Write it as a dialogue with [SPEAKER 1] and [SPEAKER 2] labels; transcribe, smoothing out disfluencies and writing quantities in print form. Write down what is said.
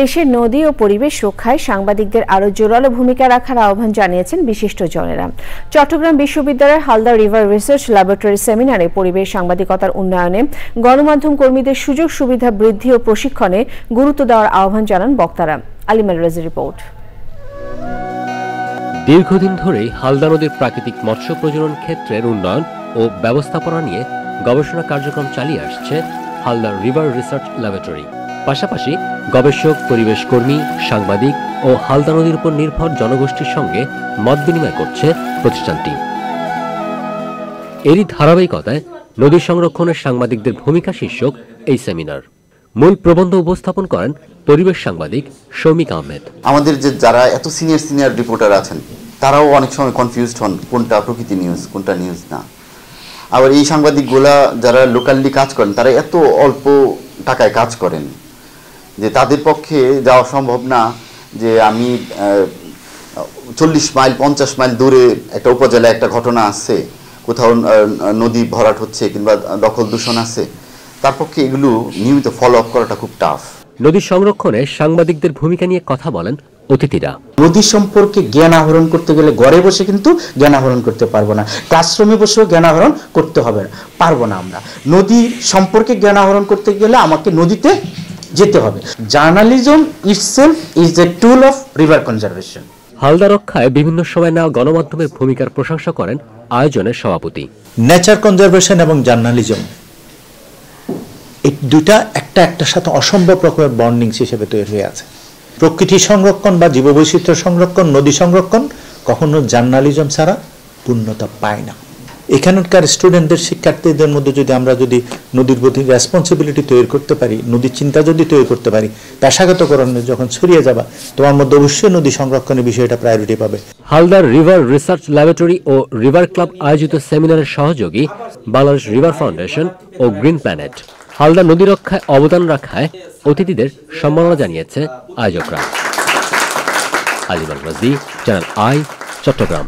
[SPEAKER 1] দেশের নদী ও পরিবেশ রক্ষায় সাংবাদিকদের আরও জোরালো ভূমিকা রাখার আহ্বান জানিয়েছেন বিশিষ্টজনেরা। চট্টগ্রাম বিশ্ববিদ্যালয়ের হালদা রিভার রিসার্চ ল্যাবরেটরি সেমিনারে পরিবেশ সাংবাদিকতার উন্নয়নে গণমাধ্যম কর্মীদের সুযোগ সুবিধা বৃদ্ধি ও প্রশিক্ষণে গুরুত্ব দেওয়ার আহ্বান জানান বক্তারা। আলিমার রাজির রিপোর্ট।
[SPEAKER 2] দীর্ঘদিন ধরেই হালদা নদীর প্রাকৃতিক মৎস্য প্রজনন ক্ষেত্রের উন্নয়ন ও ব্যবস্থাপনা নিয়ে গবেষণা কার্যক্রম চালিয়ে আসছে হালদা রিভার রিসার্চ ল্যাবরেটরি। পাশাপাশি গবেষক, পরিবেশ কর্মী, সাংবাদিক ও হালদা নদীর উপর নির্ভর জনগোষ্ঠীর সঙ্গে মত বিনিময় করছে প্রতিষ্ঠানটি। এরই ধারাবাহিকতায় নদী সংরক্ষণের সাংবাদিকদের ভূমিকা শীর্ষক এই সেমিনার। মূল প্রবন্ধ উপস্থাপন করেন পরিবেশ সাংবাদিক শৌমিক আহমেদ।
[SPEAKER 3] আমাদের যে যারা এত সিনিয়র রিপোর্টার আছেন তারাও অনেক সময় কনফিউজড হন কোনটা প্রকৃতি নিউজ কোনটা নিউজ না। আবার এই সাংবাদিকগুলা যারা লোকালি কাজ করেন তারা এত অল্প টাকায় কাজ করেন যে তাদের পক্ষে যাওয়া সম্ভব না যে আমি 40 মাইল 50 মাইল দূরে একটা উপজেলায় একটা ঘটনা আছে, কোথাও নদী ভরাট হচ্ছে কিংবা দখল দূষণ আছে, তার পক্ষে এগুলো নিয়মিত ফলো আপ করাটা খুব টাফ।
[SPEAKER 2] নদী সংরক্ষণে সাংবাদিকদের ভূমিকা নিয়ে কথা বলেন অতিথিরা।
[SPEAKER 4] নদী সম্পর্কে জ্ঞান আহরণ করতে গেলে ঘরে বসে কিন্তু জ্ঞান আহরণ করতে পারবো না, ক্লাসরুমে বসেও জ্ঞান আহরণ করতে হবে পারবো না। আমরা নদী সম্পর্কে জ্ঞান আহরণ করতে গেলে আমাকে নদীতে যেতে হবে। Journalism itself is a tool of river conservation.
[SPEAKER 2] Halda রক্ষায় বিভিন্ন সময় নেওয়া গণমাধ্যমের ভূমিকার প্রশংসা করেন আয়োজনের সভাপতি।
[SPEAKER 5] নেচার কনজারভেশন এবং জার্নালিজম এই দুইটা একটার সাথে অসম্ভব রকমের বন্ডিংস হিসেবে তৈরি হয়ে আছে। প্রকৃতি সংরক্ষণ বা জীববৈচিত্র্য সংরক্ষণ, নদী সংরক্ষণ কখনো জার্নালিজম ছাড়া পূর্ণতা পায় না। এখানকার স্টুডেন্টদের, শিক্ষার্থীদের মধ্যে যদি আমরা নদীর প্রতি রেসপন্সিবিলিটি তৈরি করতে পারি, নদীর চিন্তা যদি তৈরি করতে পারি, পেশাগতকরণে যখন ছড়িয়ে যাবা তোমার মধ্যে অবশ্যই নদী সংরক্ষণের বিষয়টা প্রায়োরিটি পাবে।
[SPEAKER 2] হালদার রিভার রিসার্চ ল্যাবরেটরি ও রিভার ক্লাব আয়োজিত সেমিনারের সহযোগী বাংলাদেশ রিভার ফাউন্ডেশন ও গ্রিন প্ল্যানেট। হালদা নদী রক্ষায় অবদান রাখায় অতিথিদের সম্মাননা জানিয়েছে আয়োজকরা। আলিমার রাজি, চ্যানেল আই, চট্টগ্রাম।